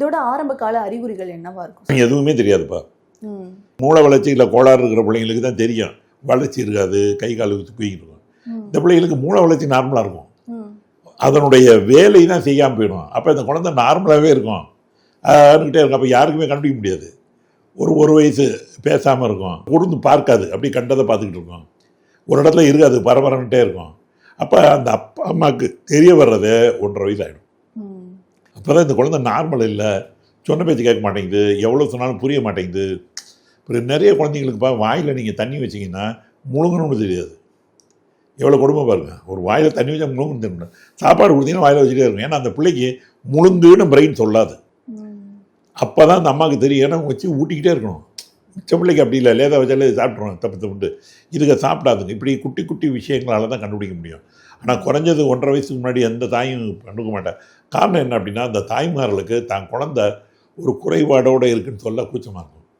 இதோட ஆரம்ப கால அறிகுறிகள் என்னவா இருக்கும்? எதுவுமே தெரியாதுப்பா. மூளை வளர்ச்சியில் கோளாறு இருக்கிற பிள்ளைங்களுக்கு தான் தெரியும். வளர்ச்சி இருக்காது, கை கால் வச்சு போய்கிட்டு இருக்கும். இந்த பிள்ளைங்களுக்கு மூளை வளர்ச்சி நார்மலாக இருக்கும், அதனுடைய வேலை தான் செய்யாமல் போயிடும். அப்போ இந்த குழந்தை நார்மலாகவே இருக்கும், அதுக்கிட்டே இருக்கும். அப்போ யாருக்குமே கண்டுபிடிக்க முடியாது. ஒரு வயசு பேசாமல் இருக்கும், கொடுந்து பார்க்காது, அப்படி கண்டதை பார்த்துக்கிட்டு இருக்கும், ஒரு இடத்துல இருக்காது, பரபரன்ட்டே இருக்கும். அப்போ அந்த அப்பா அம்மாவுக்கு தெரிய வர்றது 1.5 வயசு ஆகிடும். அப்போ தான் இந்த குழந்தை நார்மல் இல்லை, சொன்ன பேச்சு கேட்க மாட்டேங்குது, எவ்வளோ சொன்னாலும் புரிய மாட்டேங்குது. இப்போ நிறைய குழந்தைங்களுக்குப்பா வாயில் நீங்கள் தண்ணி வச்சிங்கன்னா முழுங்கணும்னு தெரியாது. எவ்வளோ கொடுமை பாருங்கள். ஒரு வாயில் தண்ணி வச்சா முழுங்கணும் தெரியும், சாப்பாடு கொடுத்தீங்கன்னா வாயில் வச்சுட்டே இருக்கும். ஏன்னா அந்த பிள்ளைக்கு முழுங்குன்னு பிரெயின் சொல்லாது. அப்போ தான் அந்த அம்மாவுக்கு தெரியும், ஏன்னா வச்சு ஊட்டிக்கிட்டே இருக்கணும். மிச்ச பிள்ளைக்கு அப்படி இல்லை, லேதாக வச்சாலே சாப்பிட்ருவோம், தப்பு உண்டு, இதுக்கு சாப்பிடாதுங்க. இப்படி குட்டி குட்டி விஷயங்களால தான் கண்டுபிடிக்க முடியும். ஆனால் குறைஞ்சது 1.5 வயசுக்கு முன்னாடி எந்த தாயும் கண்டுக்க மாட்டேன். காரணம் என்ன அப்படின்னா, அந்த தாய்மார்களுக்கு தான் குழந்தை ஒரு குறைபாடோடு இருக்குன்னு சொல்ல கூச்சமாக இருக்கும்.